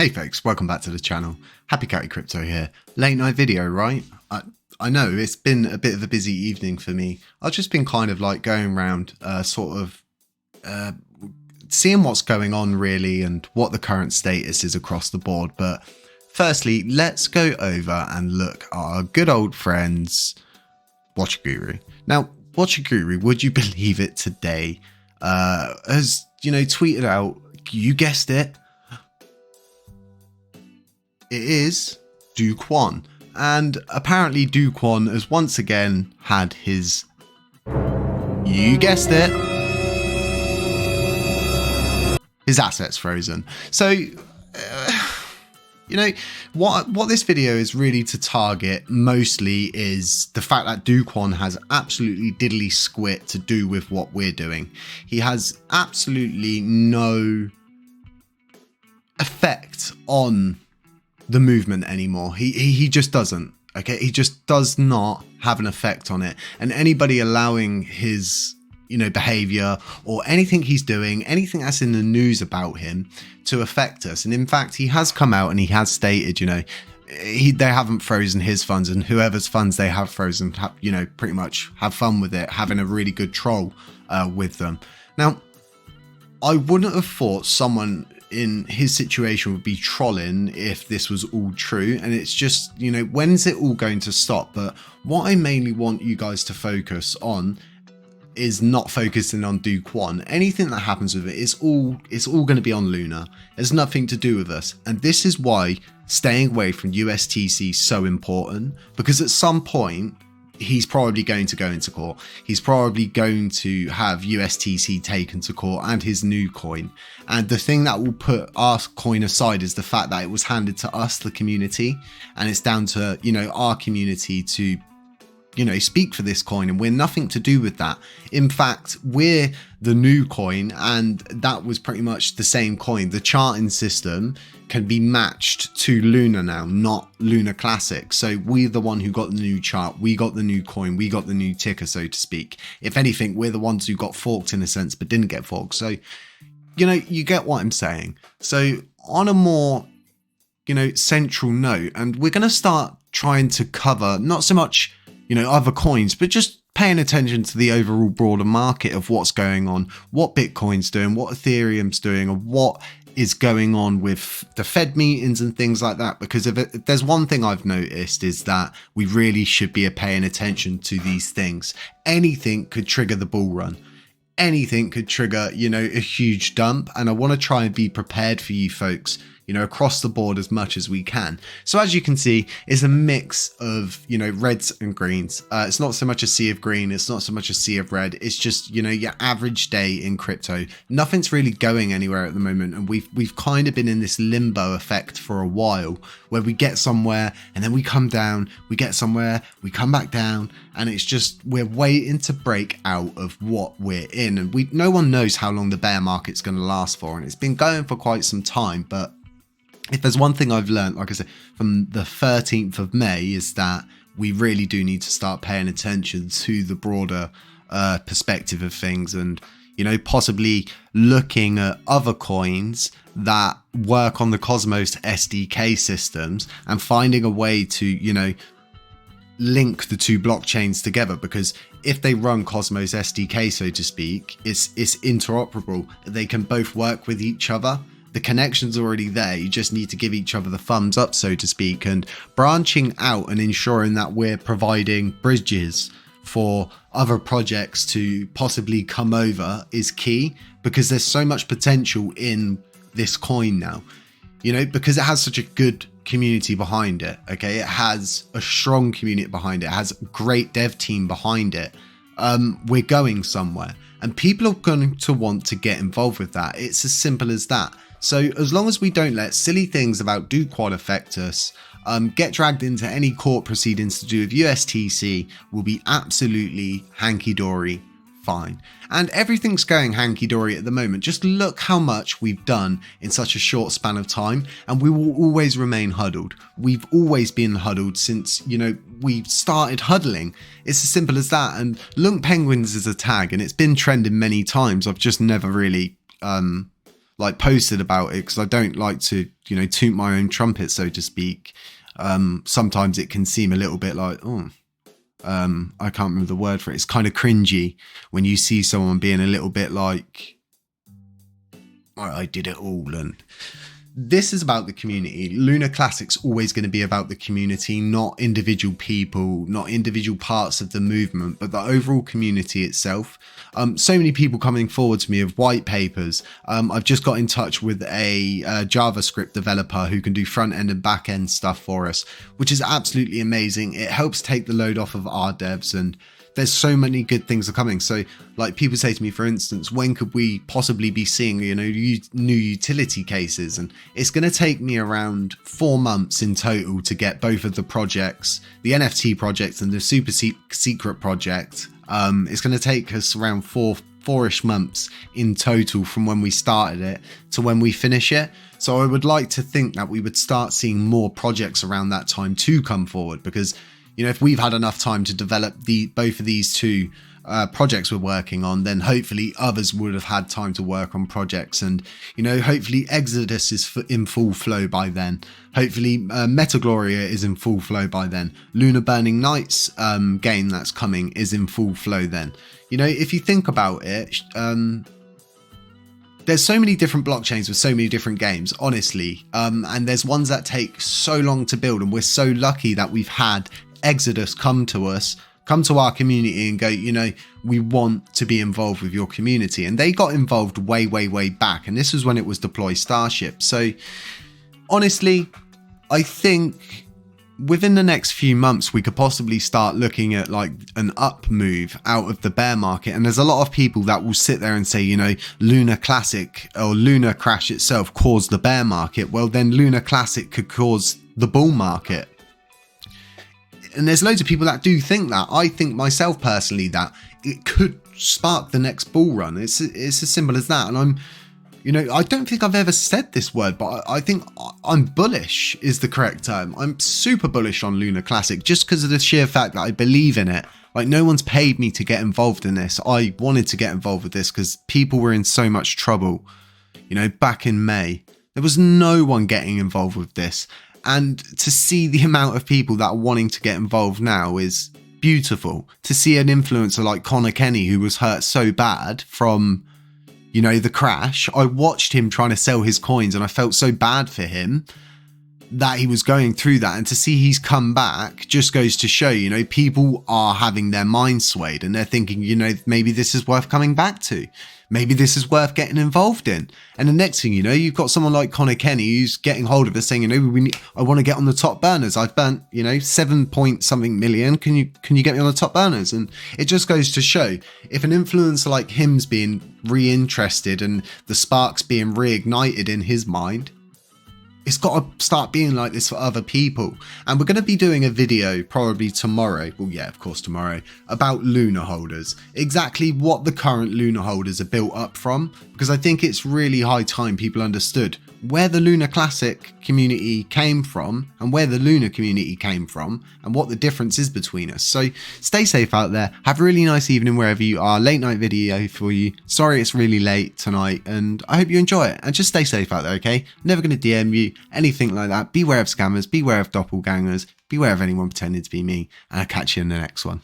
Hey folks, welcome back to the channel. Happy Catty Crypto here. Late night video, right? I know it's been a bit of a busy evening for me. I've just been kind of like going around seeing what's going on really and what the current status is across the board. But firstly, let's go over and look at our good old friends, Watch Guru. Now, Watch Guru, would you believe it, today has, tweeted out, you guessed it, it is Do Kwon. And apparently Do Kwon has once again had his, you guessed it, his assets frozen. So, what this video is really to target mostly is the fact that Do Kwon has absolutely diddly squit to do with what we're doing. He has absolutely no effect on the movement anymore. He just doesn't. Okay, he just does not have an effect on it. And anybody allowing his behavior or anything he's doing, anything that's in the news about him to affect us. And in fact, he has come out and he has stated, they haven't frozen his funds, and whoever's funds they have frozen, pretty much have fun with it, having a really good troll with them. Now, I wouldn't have thought someone in his situation would be trolling if this was all true, and it's just, when's it all going to stop? But what I mainly want you guys to focus on is not focusing on Do Kwon. Anything that happens with it is all going to be on Luna. It's nothing to do with us, and this is why staying away from USTC is so important, because at some point he's probably going to go into court. He's probably going to have USTC taken to court and his new coin. And the thing that will put our coin aside is the fact that it was handed to us, the community, and it's down to, our community to, speak for this coin, and we're nothing to do with that. In fact, we're the new coin, and that was pretty much the same coin. The charting system can be matched to Luna now, not LUNACLASSIC. So we're the one who got the new chart, we got the new coin, we got the new ticker, so to speak. If anything, we're the ones who got forked in a sense, but didn't get forked. So, you get what I'm saying. So on a more, central note, and we're going to start trying to cover not so much other coins, but just paying attention to the overall broader market of what's going on, what Bitcoin's doing, what Ethereum's doing, and what is going on with the Fed meetings and things like that. Because if there's one thing I've noticed is that we really should be paying attention to these things. Anything could trigger the bull run. Anything could trigger, a huge dump. And I want to try and be prepared for you folks, across the board as much as we can. So as you can see, it's a mix of, reds and greens. It's not so much a sea of green. It's not so much a sea of red. It's just, your average day in crypto. Nothing's really going anywhere at the moment. And we've kind of been in this limbo effect for a while, where we get somewhere and then we come down, we get somewhere, we come back down. And it's just, we're waiting to break out of what we're in. And no one knows how long the bear market's going to last for. And it's been going for quite some time, but if there's one thing I've learned, like I said, from the 13th of May, is that we really do need to start paying attention to the broader perspective of things, and, possibly looking at other coins that work on the Cosmos SDK systems and finding a way to, link the two blockchains together. Because if they run Cosmos SDK, so to speak, it's interoperable. They can both work with each other. The connection's already there. You just need to give each other the thumbs up, so to speak, and branching out and ensuring that we're providing bridges for other projects to possibly come over is key, because there's so much potential in this coin now, because it has such a good community behind it. Okay, it has a strong community behind it. It has a great dev team behind it. We're going somewhere, and people are going to want to get involved with that. It's as simple as that. So as long as we don't let silly things about Do Kwon affect us, get dragged into any court proceedings to do with USTC, we'll be absolutely hanky-dory fine. And everything's going hanky-dory at the moment. Just look how much we've done in such a short span of time, and we will always remain huddled. We've always been huddled since, we started huddling. It's as simple as that. And LUNCPenguins is a tag, and it's been trending many times. I've just never really like posted about it because I don't like to, you know, toot my own trumpet, so to speak. Sometimes it can seem a little bit like, I can't remember the word for it. It's kind of cringy when you see someone being a little bit like, I did it all. And this is about the community. LUNACLASSIC's always going to be about the community, not individual people, not individual parts of the movement, but the overall community itself. So many people coming forward to me of white papers. I've just got in touch with a JavaScript developer who can do front end and back end stuff for us, which is absolutely amazing. It helps take the load off of our devs, and there's so many good things are coming. So like people say to me, for instance, when could we possibly be seeing, you know, new utility cases? And it's going to take me around 4 months in total to get both of the projects, the NFT project and the super secret project. It's going to take us around four-ish months in total from when we started it to when we finish it. So I would like to think that we would start seeing more projects around that time to come forward, because you know, if we've had enough time to develop both of these two projects we're working on, then hopefully others would have had time to work on projects. And, you know, hopefully Exodus is in full flow by then. Hopefully Metagloria is in full flow by then. Lunar Burning Nights game that's coming is in full flow then. You know, if you think about it, there's so many different blockchains with so many different games, honestly. And there's ones that take so long to build, and we're so lucky that we've had Exodus come to our community and go, you know, we want to be involved with your community. And they got involved way back, and this was when it was Deploy Starship. So honestly, I think within the next few months we could possibly start looking at like an up move out of the bear market. And there's a lot of people that will sit there and say, you know, LUNACLASSIC or Luna Crash itself caused the bear market. Well, then LUNACLASSIC could cause the bull market. And there's loads of people that do think that. I think myself personally that it could spark the next bull run. It's as simple as that. And I'm, you know, I don't think I've ever said this word, but I think I'm bullish is the correct term. I'm super bullish on LUNACLASSIC just because of the sheer fact that I believe in it. Like, no one's paid me to get involved in this. I wanted to get involved with this because people were in so much trouble. You know, back in May, there was no one getting involved with this. And to see the amount of people that are wanting to get involved now is beautiful. To see an influencer like Connor Kenny, who was hurt so bad from, you know, the crash. I watched him trying to sell his coins and I felt so bad for him that he was going through that. And to see he's come back just goes to show, you know, people are having their minds swayed and they're thinking, you know, maybe this is worth coming back to. Maybe this is worth getting involved in. And the next thing you know, you've got someone like Connor Kenny who's getting hold of us saying, you know, I want to get on the top burners. I've burnt, you know, 7 point something million. Can you get me on the top burners? And it just goes to show, if an influencer like him's being reinterested and the sparks being reignited in his mind, it's got to start being like this for other people. And we're going to be doing a video probably tomorrow, well yeah, of course tomorrow, about Luna holders. Exactly what the current Luna holders are built up from, because I think it's really high time people understood where the LUNACLASSIC community came from and where the Luna community came from and what the difference is between us. So stay safe out there. Have a really nice evening wherever you are. Late night video for you. Sorry it's really late tonight, and I hope you enjoy it. And just stay safe out there, okay? I'm never going to DM you, anything like that. Beware of scammers, beware of doppelgangers, beware of anyone pretending to be me, and I'll catch you in the next one.